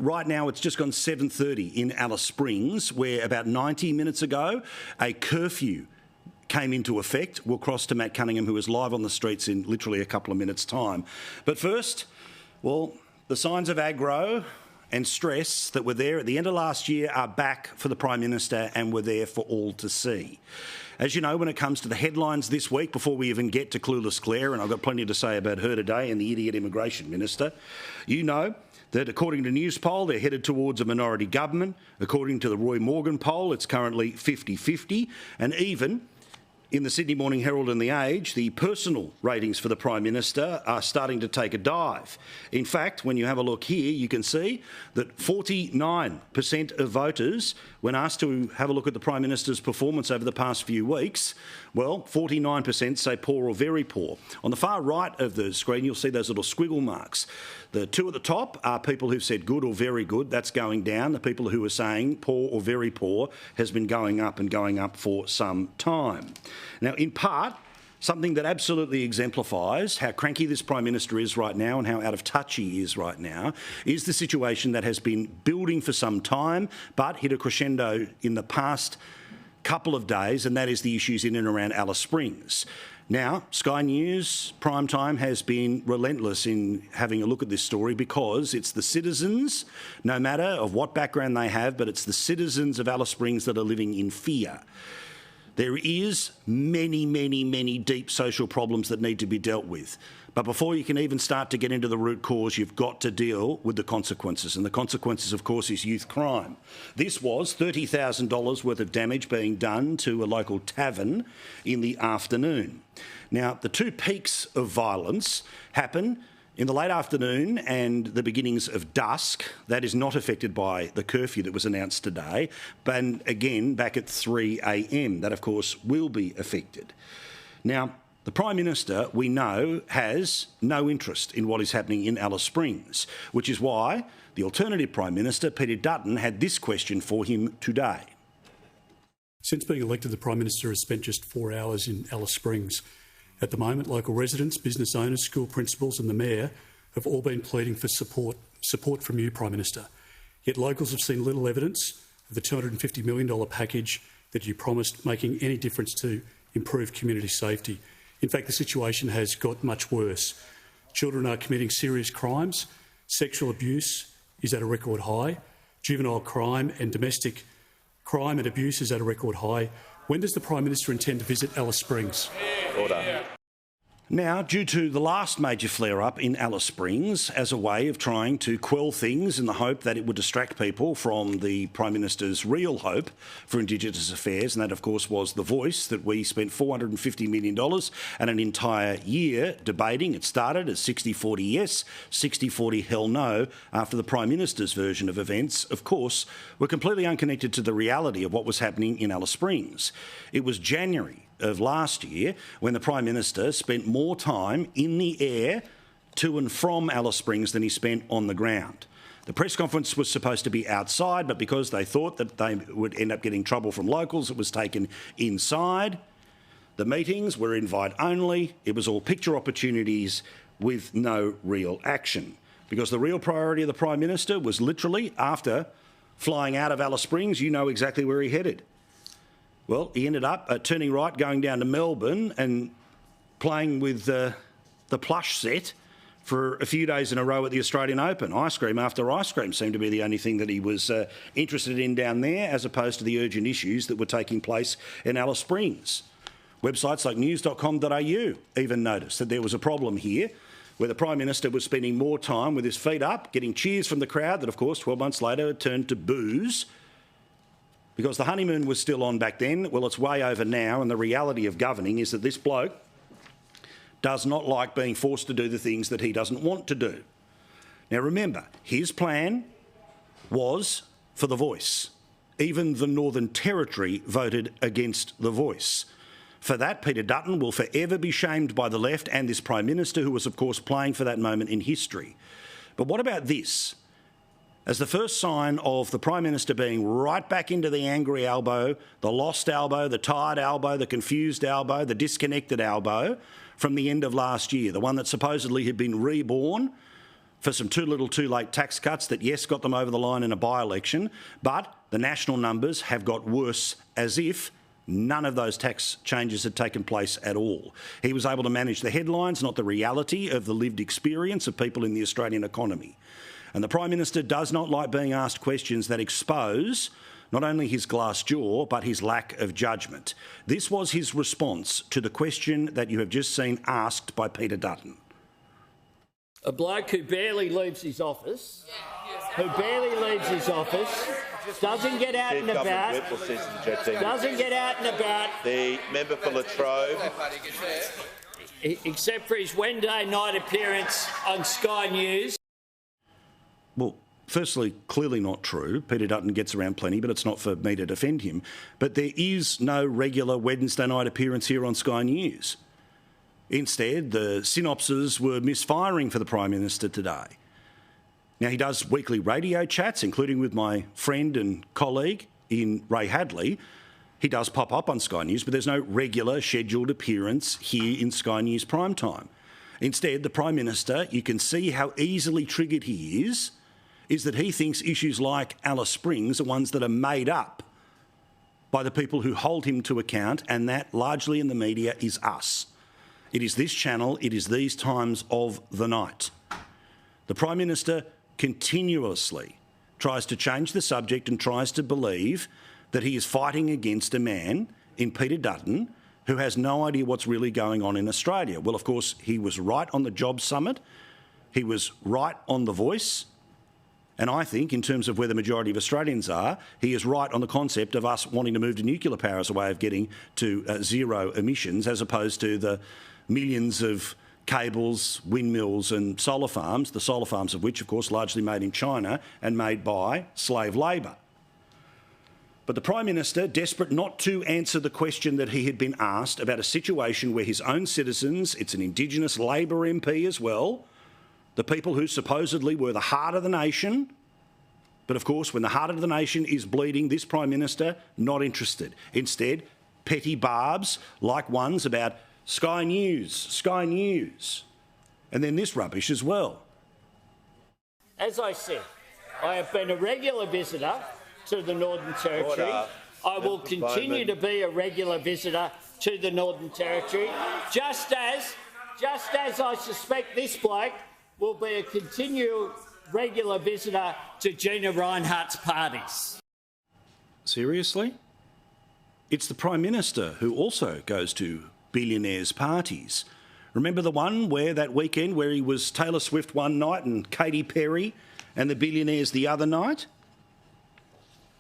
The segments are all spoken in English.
right now it's just gone 7:30 in Alice Springs, where about 90 minutes ago a curfew came into effect. We'll cross to Matt Cunningham, who is live on the streets in literally a couple of minutes' time. But first, well, the signs of aggro and stress that were there at the end of last year are back for the Prime Minister and were there for all to see. As you know, when it comes to the headlines this week, before we even get to Clueless Claire, and I've got plenty to say about her today and the idiot immigration minister, you know that according to Newspoll, they're headed towards a minority government. According to the Roy Morgan poll, it's currently 50-50, and even in the Sydney Morning Herald and The Age, the personal ratings for the Prime Minister are starting to take a dive. In fact, when you have a look here, you can see that 49% of voters, when asked to have a look at the Prime Minister's performance over the past few weeks, well, 49% say poor or very poor. On the far right of the screen, you'll see those little squiggle marks. The two at the top are people who've said good or very good. That's going down. The people who are saying poor or very poor has been going up and going up for some time. Now, in part, something that absolutely exemplifies how cranky this Prime Minister is right now and how out of touch he is right now is the situation that has been building for some time but hit a crescendo in the past couple of days, and that is the issues in and around Alice Springs. Now, Sky News Primetime has been relentless in having a look at this story because it's the citizens, no matter of what background they have, but it's the citizens of Alice Springs that are living in fear. There is many deep social problems that need to be dealt with. But before you can even start to get into the root cause, you've got to deal with the consequences. And the consequences, of course, is youth crime. This was $30,000 worth of damage being done to a local tavern in the afternoon. Now, the two peaks of violence happen in the late afternoon and the beginnings of dusk. That is not affected by the curfew that was announced today. But again, back at 3 a.m, that, of course, will be affected. Now, the Prime Minister, we know, has no interest in what is happening in Alice Springs, which is why the alternative Prime Minister, Peter Dutton, had this question for him today. Since being elected, the Prime Minister has spent just 4 hours in Alice Springs. At the moment, local residents, business owners, school principals and the Mayor have all been pleading for support from you, Prime Minister. Yet locals have seen little evidence of the $250 million package that you promised making any difference to improve community safety. In fact, the situation has got much worse. Children are committing serious crimes, sexual abuse is at a record high, juvenile crime and domestic crime and abuse is at a record high. When does the Prime Minister intend to visit Alice Springs? Order. Now, due to the last major flare-up in Alice Springs, as a way of trying to quell things in the hope that it would distract people from the Prime Minister's real hope for Indigenous affairs, and that, of course, was The Voice, that we spent $450 million and an entire year debating. It started as 60-40 yes, 60-40 hell no, after the Prime Minister's version of events, of course, were completely unconnected to the reality of what was happening in Alice Springs. It was January of last year when the Prime Minister spent more time in the air to and from Alice Springs than he spent on the ground. The press conference was supposed to be outside, but because they thought that they would end up getting trouble from locals, it was taken inside. The meetings were invite only. It was all picture opportunities with no real action, because the real priority of the Prime Minister was literally, after flying out of Alice Springs, you know exactly where he headed. Well, he ended up turning right, going down to Melbourne and playing with the plush set for a few days in a row at the Australian Open. Ice cream after ice cream seemed to be the only thing that he was interested in down there, as opposed to the urgent issues that were taking place in Alice Springs. Websites like news.com.au even noticed that there was a problem here, where the Prime Minister was spending more time with his feet up, getting cheers from the crowd that, of course, 12 months later turned to boos. Because the honeymoon was still on back then. Well, it's way over now, and the reality of governing is that this bloke does not like being forced to do the things that he doesn't want to do. Now, remember, his plan was for The Voice. Even the Northern Territory voted against The Voice. For that, Peter Dutton will forever be shamed by the left and this Prime Minister, who was, of course, playing for that moment in history. But what about this? As the first sign of the Prime Minister being right back into the angry elbow, the lost elbow, the tired elbow, the confused elbow, the disconnected elbow from the end of last year, the one that supposedly had been reborn for some too little too late tax cuts that, yes, got them over the line in a by-election, but the national numbers have got worse as if none of those tax changes had taken place at all. He was able to manage the headlines, not the reality of the lived experience of people in the Australian economy. And the Prime Minister does not like being asked questions that expose not only his glass jaw, but his lack of judgment. This was his response to the question that you have just seen asked by Peter Dutton. A bloke who barely leaves his office, doesn't get out and about, The member for Latrobe. except for his Wednesday night appearance on Sky News. Well, firstly, clearly not true. Peter Dutton gets around plenty, but it's not for me to defend him. But there is no regular Wednesday night appearance here on Sky News. Instead, the synopses were misfiring for the Prime Minister today. Now, he does weekly radio chats, including with my friend and colleague in Ray Hadley. He does pop up on Sky News, but there's no regular scheduled appearance here in Sky News primetime. Instead, the Prime Minister, you can see how easily triggered he is that he thinks issues like Alice Springs are ones that are made up by the people who hold him to account, and that largely in the media is us. It is this channel, it is these times of the night. The Prime Minister continuously tries to change the subject and tries to believe that he is fighting against a man in Peter Dutton who has no idea what's really going on in Australia. Well, of course, he was right on the Jobs Summit. He was right on The Voice. And I think, in terms of where the majority of Australians are, he is right on the concept of us wanting to move to nuclear power as a way of getting to zero emissions, as opposed to the millions of cables, windmills and solar farms, the solar farms of which, of course, largely made in China and made by slave labour. But the Prime Minister, desperate not to answer the question that he had been asked about a situation where his own citizens, it's an Indigenous Labor MP as well, the people who supposedly were the heart of the nation, but of course when the heart of the nation is bleeding, this Prime Minister, not interested. Instead, petty barbs like ones about Sky News, and then this rubbish as well. As I said, I have been a regular visitor to the Northern Territory. I will continue to be a regular visitor to the Northern Territory, just as I suspect this bloke will be a continual regular visitor to Gina Rinehart's parties. Seriously? It's the Prime Minister who also goes to billionaires' parties. Remember the one where that weekend where he was Taylor Swift one night and Katy Perry and the billionaires the other night?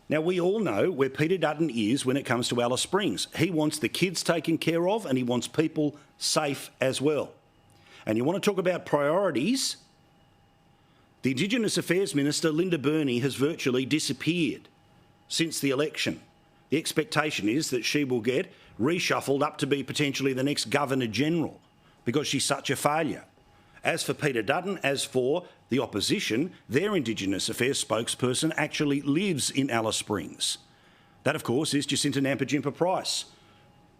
Now, we all know where Peter Dutton is when it comes to Alice Springs. He wants the kids taken care of and he wants people safe as well. And you want to talk about priorities? The Indigenous Affairs Minister, Linda Burney, has virtually disappeared since the election. The expectation is that she will get reshuffled up to be potentially the next Governor-General because she's such a failure. As for Peter Dutton, as for the opposition, their Indigenous Affairs spokesperson actually lives in Alice Springs. That, of course, is Jacinta Nampijinpa-Price,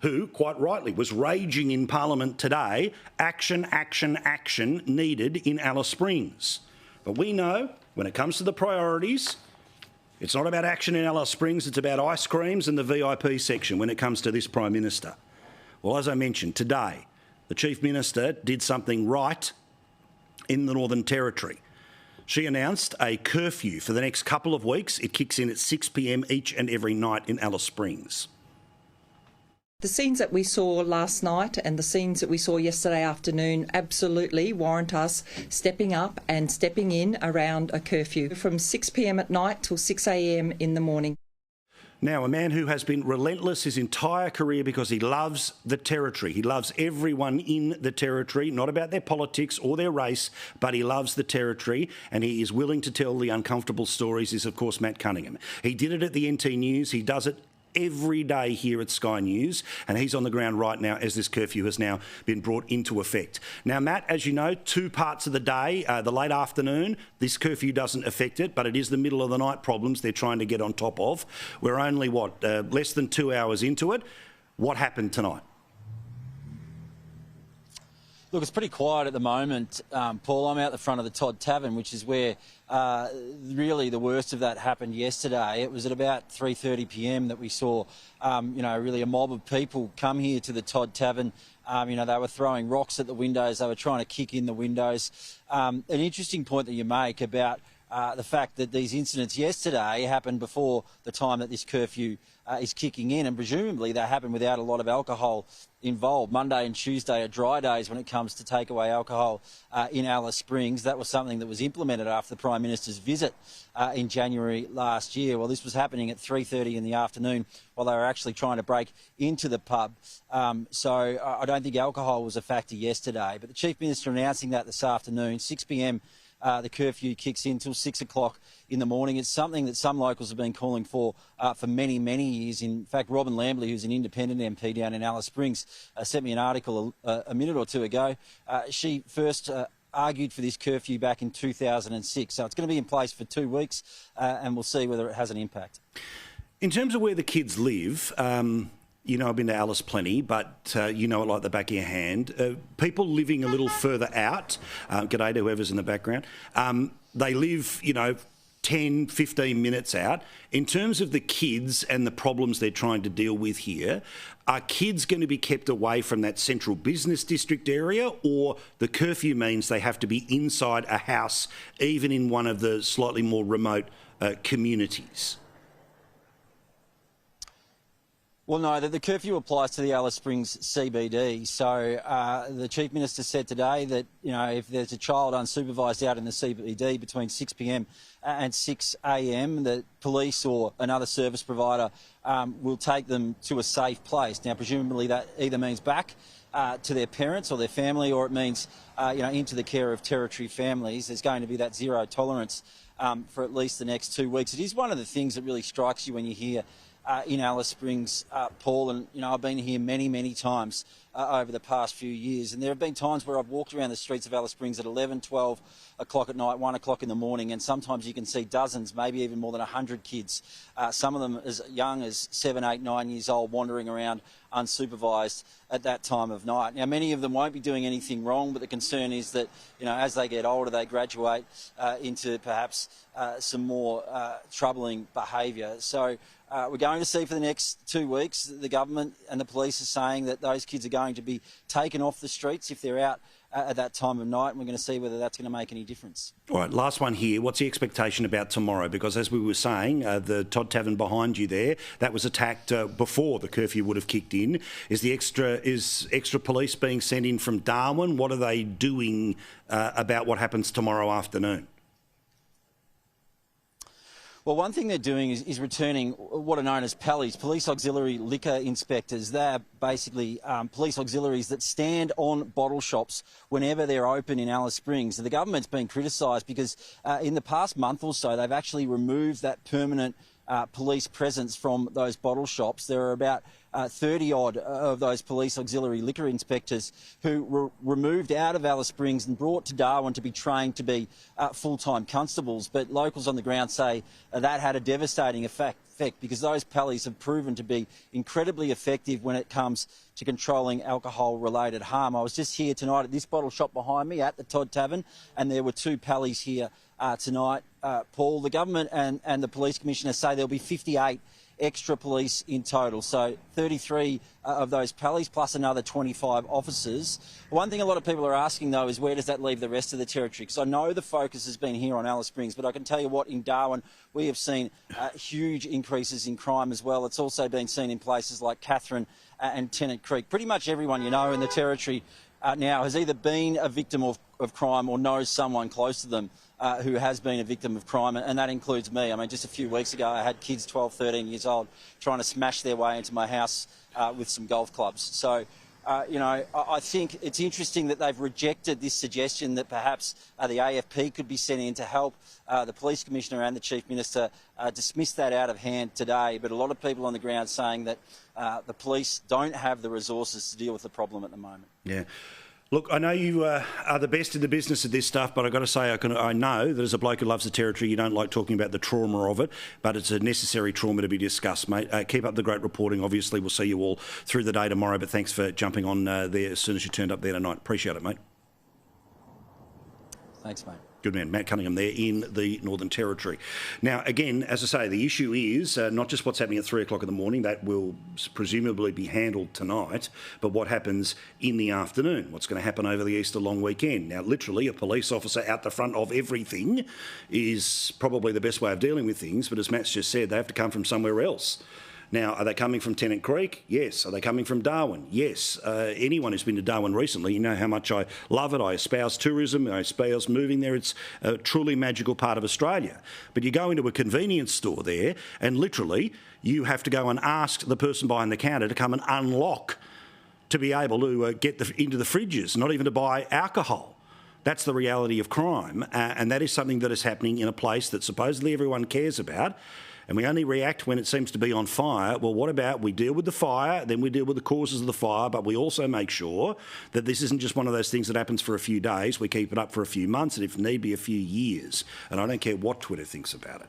who, quite rightly, was raging in Parliament today, action needed in Alice Springs. But we know, when it comes to the priorities, it's not about action in Alice Springs, it's about ice creams and the VIP section when it comes to this Prime Minister. Well, as I mentioned, today, the Chief Minister did something right in the Northern Territory. She announced a curfew for the next couple of weeks. It kicks in at 6 p.m. each and every night in Alice Springs. The scenes that we saw last night and the scenes that we saw yesterday afternoon absolutely warrant us stepping up and stepping in around a curfew from 6 p.m. at night till 6 a.m. in the morning. Now, a man who has been relentless his entire career because he loves the Territory. He loves everyone in the Territory, not about their politics or their race, but he loves the Territory and he is willing to tell the uncomfortable stories is, of course, Matt Cunningham. He did it at the NT News. He does it every day here at Sky News, and he's on the ground right now as this curfew has now been brought into effect. Now, Matt, as you know, 2 parts of the day, the late afternoon, this curfew doesn't affect it, but it is the middle of the night problems they're trying to get on top of. We're only, less than 2 hours into it. What happened tonight? Look, it's pretty quiet at the moment, Paul. I'm out the front of the Todd Tavern, which is where really the worst of that happened yesterday. It was at about 3:30 p.m. that we saw, really a mob of people come here to the Todd Tavern. They were throwing rocks at the windows. They were trying to kick in the windows. An interesting point that you make about the fact that these incidents yesterday happened before the time that this curfew is kicking in, and presumably they happened without a lot of alcohol involved. Monday and Tuesday are dry days when it comes to takeaway alcohol in Alice Springs. That was something that was implemented after the Prime Minister's visit in January last year. Well, this was happening at 3:30 in the afternoon while they were actually trying to break into the pub. So I don't think alcohol was a factor yesterday. But the Chief Minister announcing that this afternoon, 6 p.m, the curfew kicks in till 6 o'clock in the morning. It's something that some locals have been calling for many, many years. In fact, Robin Lambley, who's an independent MP down in Alice Springs, sent me an article a minute or two ago. She first argued for this curfew back in 2006. So it's going to be in place for 2 weeks, and we'll see whether it has an impact. In terms of where the kids live, I've been to Alice plenty, but you know it like the back of your hand. People living a little further out, g'day to whoever's in the background, they live, 10, 15 minutes out. In terms of the kids and the problems they're trying to deal with here, are kids going to be kept away from that central business district area, or the curfew means they have to be inside a house, even in one of the slightly more remote communities? Well, no, the curfew applies to the Alice Springs CBD. So the Chief Minister said today that, if there's a child unsupervised out in the CBD between 6 p.m. and 6 a.m, that police or another service provider will take them to a safe place. Now, presumably that either means back to their parents or their family, or it means, into the care of Territory families. There's going to be that zero tolerance for at least the next 2 weeks. It is one of the things that really strikes you when you hear in Alice Springs, Paul, and I've been here many, many times over the past few years, and there have been times where I've walked around the streets of Alice Springs at 11, 12 o'clock at night, 1 o'clock in the morning, and sometimes you can see dozens, maybe even more than 100 kids, some of them as young as 7, 8, 9 years old, wandering around unsupervised at that time of night. Now, many of them won't be doing anything wrong, but the concern is that, as they get older, they graduate into perhaps some more troubling behaviour. So we're going to see for the next 2 weeks, the government and the police are saying that those kids are going to be taken off the streets if they're out at that time of night, and we're going to see whether that's going to make any difference. All right, last one here. What's the expectation about tomorrow? Because as we were saying, the Todd Tavern behind you there, that was attacked before the curfew would have kicked in. Is extra police being sent in from Darwin? What are they doing about what happens tomorrow afternoon? Well, one thing they're doing is returning what are known as PALIs, Police Auxiliary Liquor Inspectors. They're basically police auxiliaries that stand on bottle shops whenever they're open in Alice Springs. And the government's been criticised because in the past month or so, they've actually removed that permanent police presence from those bottle shops. There are about 30-odd of those police auxiliary liquor inspectors who were removed out of Alice Springs and brought to Darwin to be trained to be full-time constables. But locals on the ground say that had a devastating effect because those PALIs have proven to be incredibly effective when it comes to controlling alcohol-related harm. I was just here tonight at this bottle shop behind me at the Todd Tavern, and there were 2 PALIs here tonight. Paul, the government and the police commissioner say there'll be 58 extra police in total, so 33 of those PALIs plus another 25 officers. One thing a lot of people are asking, though, is where does that leave the rest of the territory? Because I know the focus has been here on Alice Springs, but I can tell you what, in Darwin we have seen huge increases in crime as well. It's also been seen in places like Katherine and Tennant Creek. Pretty much everyone in the territory now has either been a victim of crime or knows someone close to them who has been a victim of crime, and that includes me. I mean, just a few weeks ago I had kids 12, 13 years old trying to smash their way into my house with some golf clubs. So, I think it's interesting that they've rejected this suggestion that perhaps the AFP could be sent in to help the Police Commissioner and the Chief Minister dismiss that out of hand today. But a lot of people on the ground saying that the police don't have the resources to deal with the problem at the moment. Yeah. Look, I know you are the best in the business of this stuff, but I've got to say I know that as a bloke who loves the territory, you don't like talking about the trauma of it, but it's a necessary trauma to be discussed, mate. Keep up the great reporting. Obviously, we'll see you all through the day tomorrow, but thanks for jumping on there as soon as you turned up there tonight. Appreciate it, mate. Thanks, mate. Good man, Matt Cunningham there in the Northern Territory. Now, again, as I say, the issue is not just what's happening at 3 o'clock in the morning, that will presumably be handled tonight, but what happens in the afternoon, what's going to happen over the Easter long weekend. Now, literally, a police officer out the front of everything is probably the best way of dealing with things, but as Matt's just said, they have to come from somewhere else. Now, are they coming from Tennant Creek? Yes. Are they coming from Darwin? Yes. Anyone who's been to Darwin recently, you know how much I love it. I espouse tourism. I espouse moving there. It's a truly magical part of Australia. But you go into a convenience store there and literally you have to go and ask the person behind the counter to come and unlock to be able to get into the fridges, not even to buy alcohol. That's the reality of crime. And that is something that is happening in a place that supposedly everyone cares about. And we only react when it seems to be on fire. Well, what about we deal with the fire, then we deal with the causes of the fire, but we also make sure that this isn't just one of those things that happens for a few days. We keep it up for a few months and if need be a few years. And I don't care what Twitter thinks about it.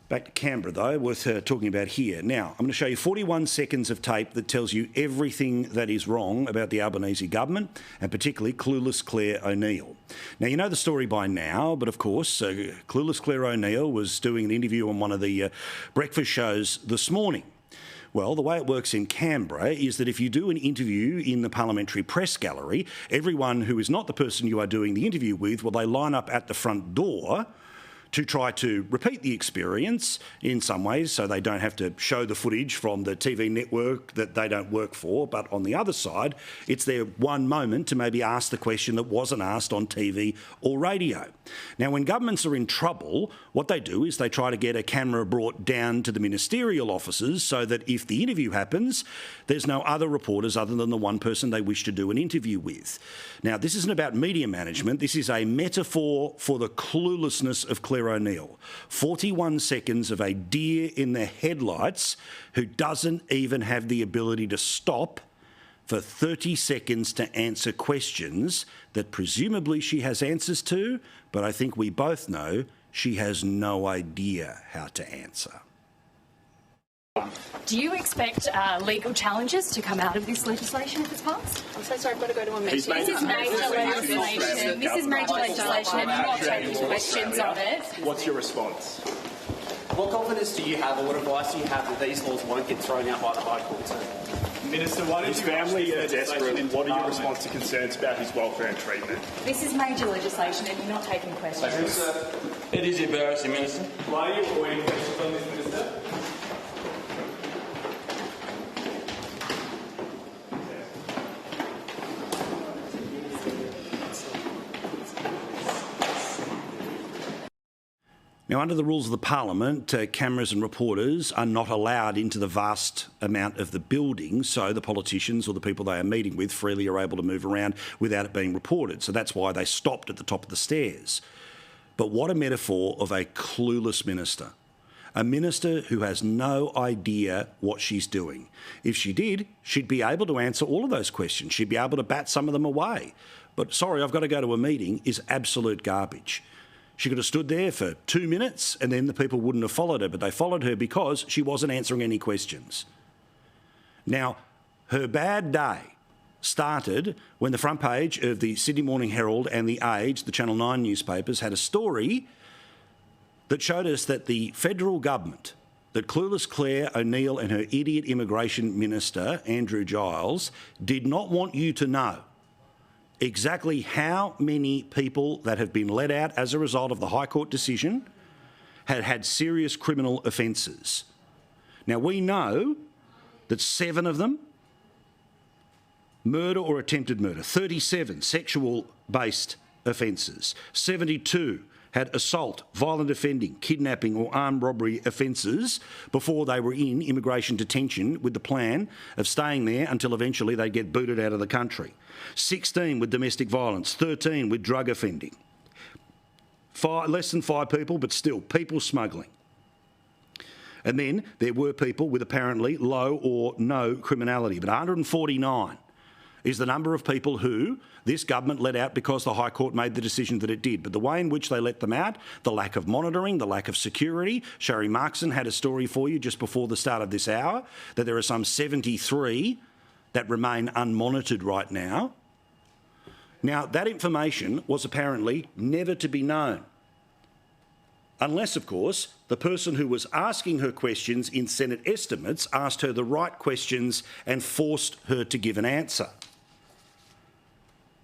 Back to Canberra, though, worth talking about here. Now, I'm going to show you 41 seconds of tape that tells you everything that is wrong about the Albanese government, and particularly clueless Claire O'Neill. Now, you know the story by now, but of course, clueless Claire O'Neill was doing an interview on one of the breakfast shows this morning. Well, the way it works in Canberra is that if you do an interview in the parliamentary press gallery, everyone who is not the person you are doing the interview with, well, they line up at the front door to try to repeat the experience in some ways so they don't have to show the footage from the TV network that they don't work for. But on the other side, it's their one moment to maybe ask the question that wasn't asked on TV or radio. Now, when governments are in trouble, what they do is they try to get a camera brought down to the ministerial offices so that if the interview happens, there's no other reporters other than the one person they wish to do an interview with. Now, this isn't about media management. This is a metaphor for the cluelessness of Claire O'Neill. 41 seconds of a deer in the headlights who doesn't even have the ability to stop for 30 seconds to answer questions that presumably she has answers to, but I think we both know she has no idea how to answer. Do you expect legal challenges to come out of this legislation if it's passed? I'm so sorry, I've got to go to a meeting. This is major legislation. This is major legislation and you're not taking questions on it. What's your response? What confidence do you have or what advice do you have that these laws won't get thrown out by the High Court soon? Minister, why did his family are desperate and what are your response to concerns about his welfare and treatment? This is major legislation and you're not taking questions. It is embarrassing, Minister. Why are you avoiding questions on this, Minister? Now, under the rules of the Parliament, cameras and reporters are not allowed into the vast amount of the building, so the politicians or the people they are meeting with freely are able to move around without it being reported. So that's why they stopped at the top of the stairs. But what a metaphor of a clueless minister. A minister who has no idea what she's doing. If she did, she'd be able to answer all of those questions. She'd be able to bat some of them away. But sorry, I've got to go to a meeting is absolute garbage. She could have stood there for 2 minutes and then the people wouldn't have followed her, but they followed her because she wasn't answering any questions. Now, her bad day started when the front page of the Sydney Morning Herald and The Age, the Channel 9 newspapers, had a story that showed us that the federal government, that clueless Claire O'Neill and her idiot immigration minister, Andrew Giles, did not want you to know exactly how many people that have been let out as a result of the High Court decision had had serious criminal offences. Now, we know that 7 of them, murder or attempted murder, 37 sexual-based offences, 72 had assault, violent offending, kidnapping or armed robbery offences before they were in immigration detention with the plan of staying there until eventually they get booted out of the country. 16 with domestic violence, 13 with drug offending. Less than 5 people, but still, people smuggling. And then there were people with apparently low or no criminality, but 149 is the number of people who this government let out because the High Court made the decision that it did. But the way in which they let them out, the lack of monitoring, the lack of security. Sherry Markson had a story for you just before the start of this hour that there are some 73 that remain unmonitored right now. Now, that information was apparently never to be known. Unless, of course, the person who was asking her questions in Senate estimates asked her the right questions and forced her to give an answer.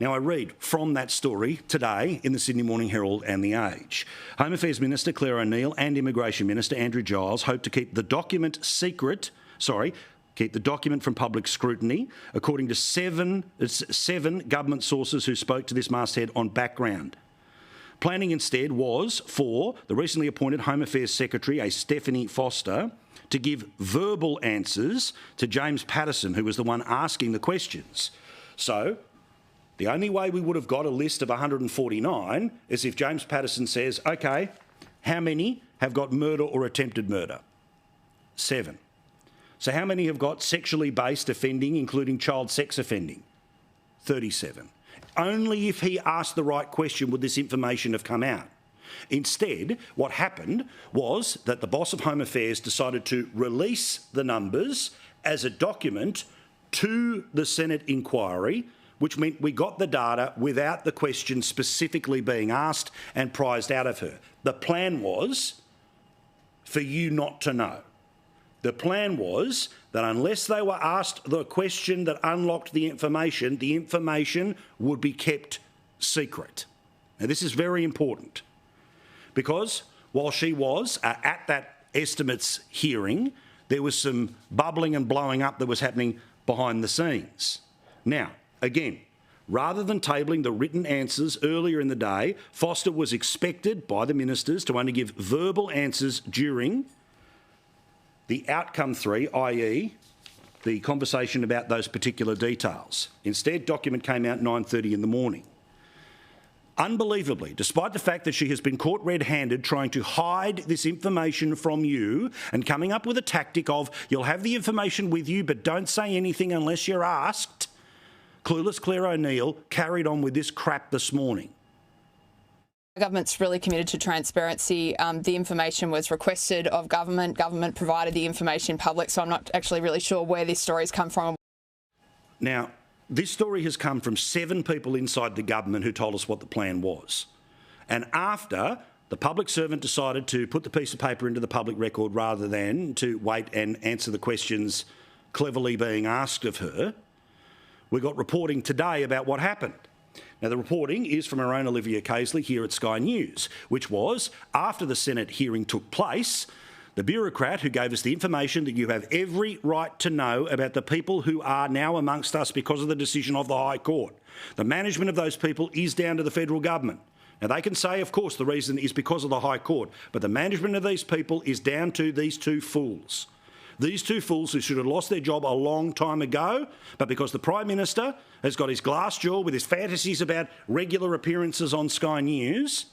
Now, I read from that story today in the Sydney Morning Herald and The Age. Home Affairs Minister Claire O'Neill and Immigration Minister Andrew Giles hope to keep the document keep the document from public scrutiny, according to seven government sources who spoke to this masthead on background. Planning instead was for the recently appointed Home Affairs Secretary, a Stephanie Foster, to give verbal answers to James Patterson, who was the one asking the questions. So the only way we would have got a list of 149 is if James Patterson says, OK, how many have got murder or attempted murder? 7. So how many have got sexually based offending, including child sex offending? 37. Only if he asked the right question would this information have come out. Instead, what happened was that the boss of Home Affairs decided to release the numbers as a document to the Senate inquiry, which meant we got the data without the question specifically being asked and prized out of her. The plan was for you not to know. The plan was that unless they were asked the question that unlocked the information would be kept secret. Now, this is very important because while she was at that estimates hearing, there was some bubbling and blowing up that was happening behind the scenes. Now, again, rather than tabling the written answers earlier in the day, Foster was expected by the ministers to only give verbal answers during the outcome 3, i.e. the conversation about those particular details. Instead, document came out 9:30 in the morning. Unbelievably, despite the fact that she has been caught red-handed trying to hide this information from you and coming up with a tactic of you'll have the information with you but don't say anything unless you're asked, clueless Claire O'Neill carried on with this crap this morning. The government's really committed to transparency. The information was requested of government. Government provided the information public, so I'm not actually really sure where this story's come from. Now, this story has come from 7 people inside the government who told us what the plan was. And after the public servant decided to put the piece of paper into the public record rather than to wait and answer the questions cleverly being asked of her, we got reporting today about what happened. Now, the reporting is from our own Olivia Casely here at Sky News, which was, after the Senate hearing took place, the bureaucrat who gave us the information that you have every right to know about the people who are now amongst us because of the decision of the High Court. The management of those people is down to the federal government. Now, they can say, of course, the reason is because of the High Court, but the management of these people is down to these 2 fools. These 2 fools who should have lost their job a long time ago, but because the Prime Minister has got his glass jaw with his fantasies about regular appearances on Sky News,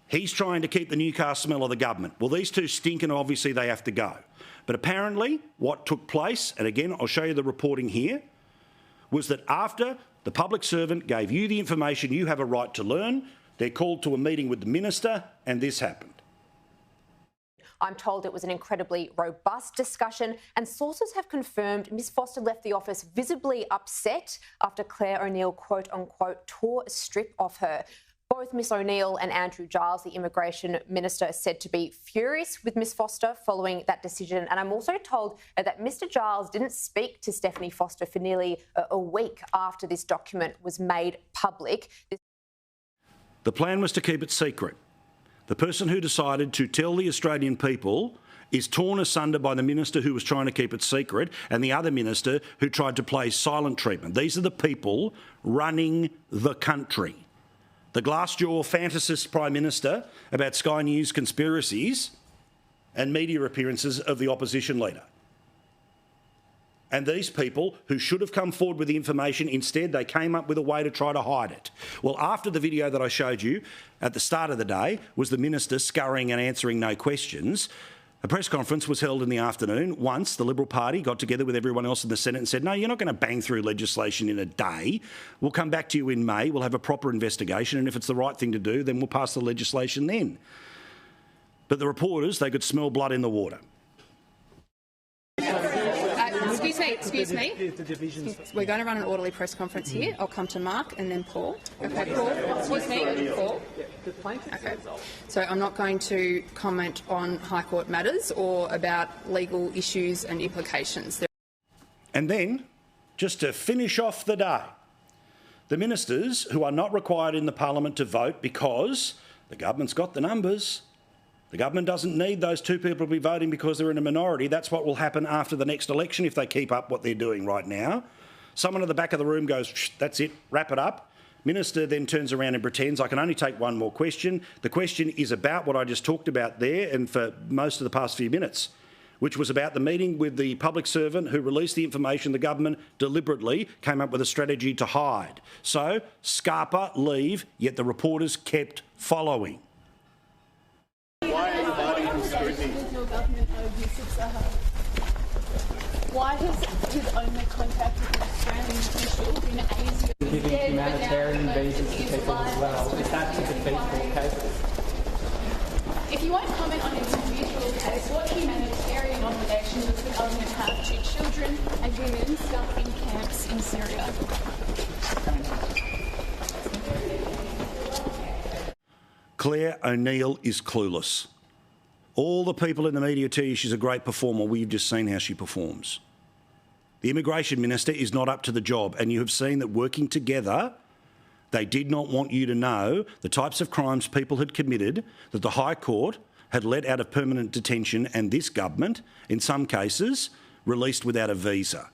he's trying to keep the new car smell of the government. Well, these 2 stink and obviously they have to go. But apparently what took place, and again, I'll show you the reporting here, was that after the public servant gave you the information you have a right to learn, they're called to a meeting with the Minister and this happened. I'm told it was an incredibly robust discussion, and sources have confirmed Ms Foster left the office visibly upset after Claire O'Neill, quote-unquote, tore a strip off her. Both Ms O'Neill and Andrew Giles, the Immigration Minister, are said to be furious with Ms Foster following that decision. And I'm also told that Mr Giles didn't speak to Stephanie Foster for nearly a week after this document was made public. The plan was to keep it secret. The person who decided to tell the Australian people is torn asunder by the minister who was trying to keep it secret and the other minister who tried to play silent treatment. These are the people running the country. The glassjaw fantasist Prime Minister about Sky News conspiracies and media appearances of the opposition leader. And these people who should have come forward with the information, instead they came up with a way to try to hide it. Well, after the video that I showed you at the start of the day was the minister scurrying and answering no questions, A press conference was held in the afternoon. Once the Liberal Party got together with everyone else in the Senate and said, no, you're not going to bang through legislation in a day. We'll come back to you in May. We'll have a proper investigation. And if it's the right thing to do, then we'll pass the legislation then. But the reporters, they could smell blood in the water. Excuse me. We're going to run an orderly press conference here. I'll come to Mark and then Paul. Okay, Paul. Excuse me, Paul. Okay. So I'm not going to comment on High Court matters or about legal issues and implications. And then, just to finish off the day, the ministers who are not required in the parliament to vote because the government's got the numbers. The government doesn't need those two people to be voting because they're in a minority. That's what will happen after the next election if they keep up what they're doing right now. Someone at the back of the room goes, that's it, wrap it up. Minister then turns around and pretends, I can only take one more question. The question is about what I just talked about there and for most of the past few minutes, which was about the meeting with the public servant who released the information the government deliberately came up with a strategy to hide. So, scarper, leave, yet the reporters kept following. Why are you hiding in scrutiny? Why has his only contact with an Australian official been Asia? Giving humanitarian visas to people as well. Is that to defeat court cases? If you won't comment on an individual case, what humanitarian obligation does the government have to children and women stuck in camps in Syria? Claire O'Neill is clueless. All the people in the media tell you she's a great performer. We've just seen how she performs. The Immigration Minister is not up to the job, and you have seen that working together, they did not want you to know the types of crimes people had committed that the High Court had let out of permanent detention and this government, in some cases, released without a visa.